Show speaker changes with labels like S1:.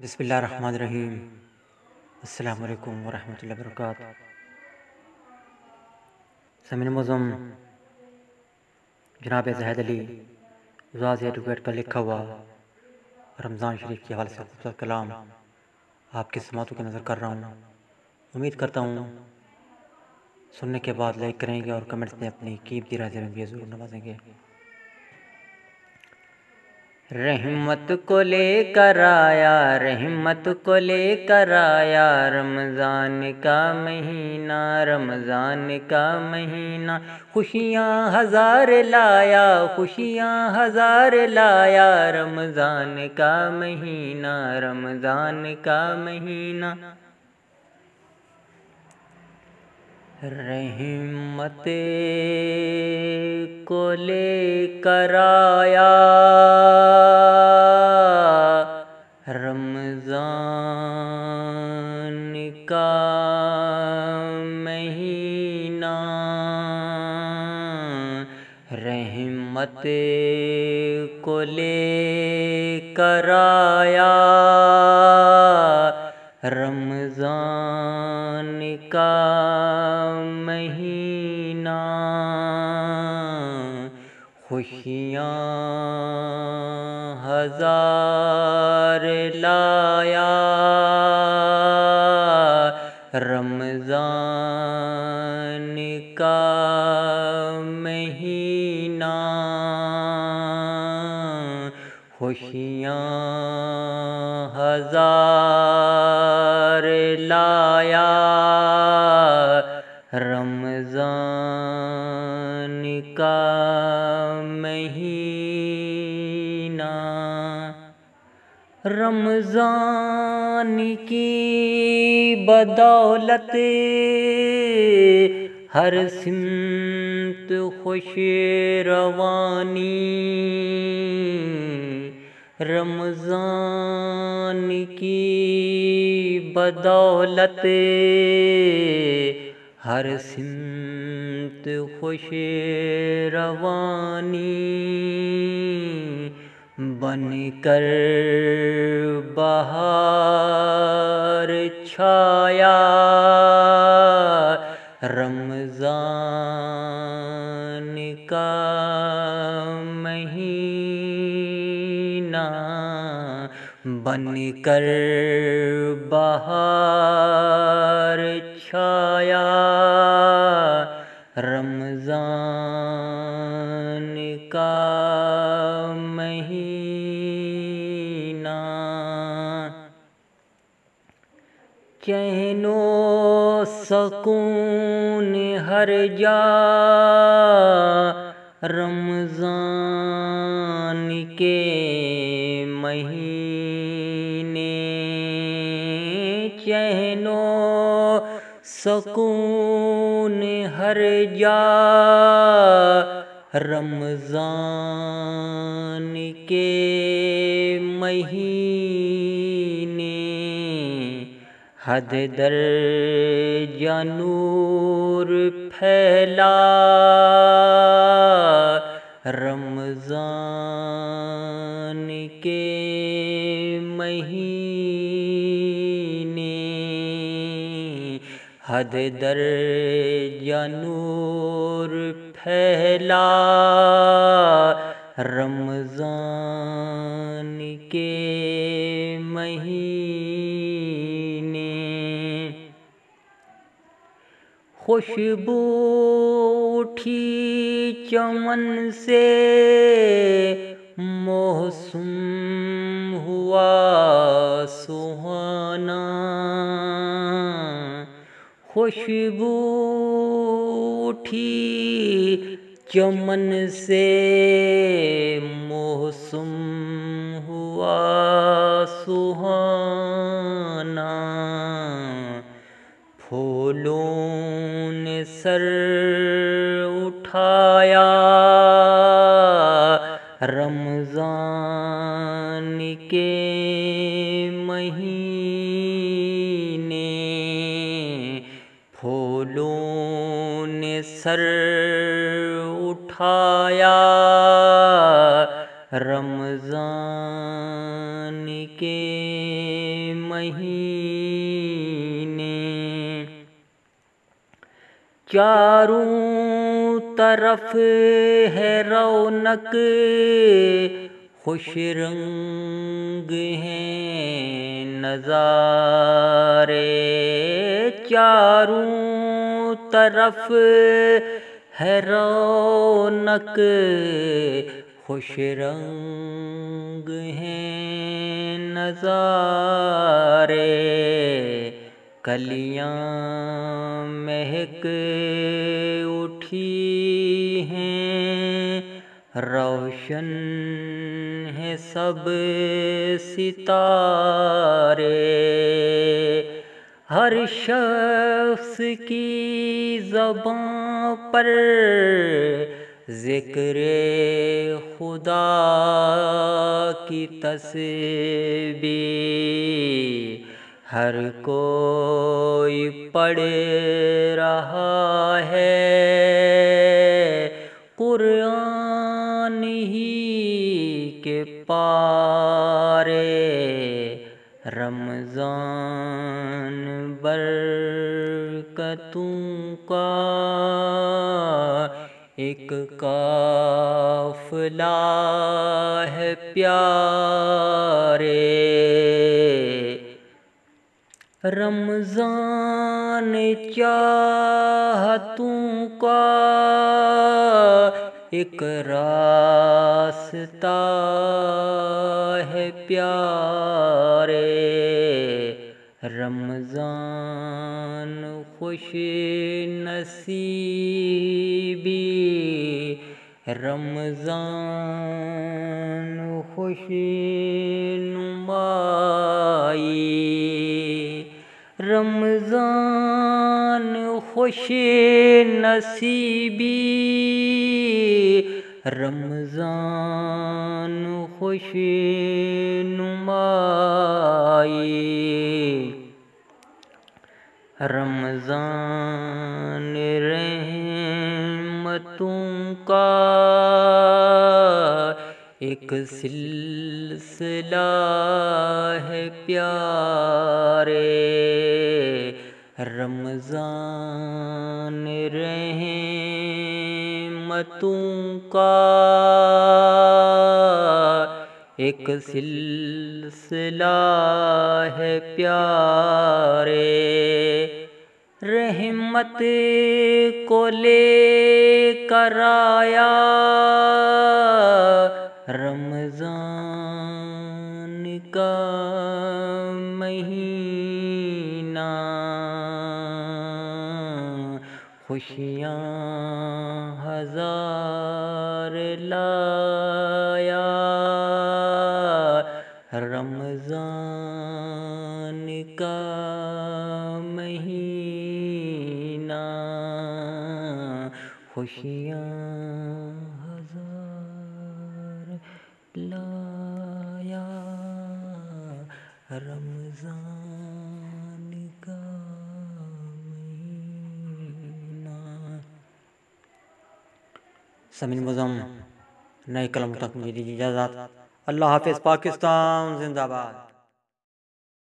S1: بسم اللہ الرحمن الرحیم۔ السلام علیکم ورحمۃ اللہ وبرکاتہ۔ سامعین معظم، جناب زاہد علی استاذ ایڈوکیٹ کا لکھا ہوا رمضان شریف کے حوالے سے خوبصورت کلام آپ کی سماعتوں کی نظر کر رہا ہوں۔ امید کرتا ہوں سننے کے بعد لائک کریں گے اور کمنٹس میں اپنی قیمتی رائے میں بھی ضرور نوازیں گے۔ رحمت کو لے کر آیا، رحمت کو لے کر آیا رمضان کا مہینہ، رمضان کا مہینہ۔ خوشیاں ہزار لایا، خوشیاں ہزار لایا رمضان کا مہینہ، رمضان کا مہینہ۔ رحمت کو لے کر آیا رمضان کا مہینہ، رحمت کو لے کر آیا رمضان کا مہینہ۔ خوشیاں ہزار لایا رمضان کا مہینہ، خوشیاں ہزار لایا رمضان کا مہینہ۔ رمضان کی بدولت ہر سمت خوش روانی، رمضان کی بدولت ہر سمت خوش روانی، بن کر بہار چھایا رمضان کا مہینہ، بن کر بہار چھایا رمضان کا مہینہ۔ چین و سکون ہر جا رمضان کے مہینے، چین و سکون ہر جا رمضان کے مہینے، حد درجہ نور پھیلا رمضان کے مہینے، حد درجہ نور پھیلا رمضان کے مہینے۔ خوشبو اٹھی چمن سے موسم ہوا سہانا، خوشبو اٹھی چمن سے موسم ہوا سہانا، پھولوں نے سر اٹھایا رمضان کے مہینے، پھولوں نے سر اٹھایا رمضان کے مہینے، چاروں طرف ہے رونق خوش رنگ ہیں نظارے، چاروں طرف ہے رونق خوش رنگ ہیں نظارے، کلیاں مہک اٹھی ہیں، روشن ہیں سب ستارے، ہر شخص کی زباں پر ذکر خدا کی تسبیح، ہر کوئی پڑھ رہا ہے قرآن ہی کے پارے، رمضان برکتوں کا ایک قافلہ ہے پیارے، رمضان چاہتوں کا ایک راستہ ہے پیارے، رمضان خوش نصیبی، رمضان خوش نمائی، رمضان خوش نصیبی، رمضان خوش نمائی، رمضان رحمتوں کا ایک سلسلہ ہے پیارے، رمضان رحمتوں کا ایک سلسلہ ہے پیارے، رحمت کو لے کر آیا رمضان کا مہینہ، خوشیاں ہزار لایا رمضان کا مہینہ، خوشیاں ہزار لایا رمضان کا مہینہ۔ سامعین معظم، نئے کلام تک مجھے دیجیے اجازت۔ اللہ حافظ۔ پاکستان زندہ باد۔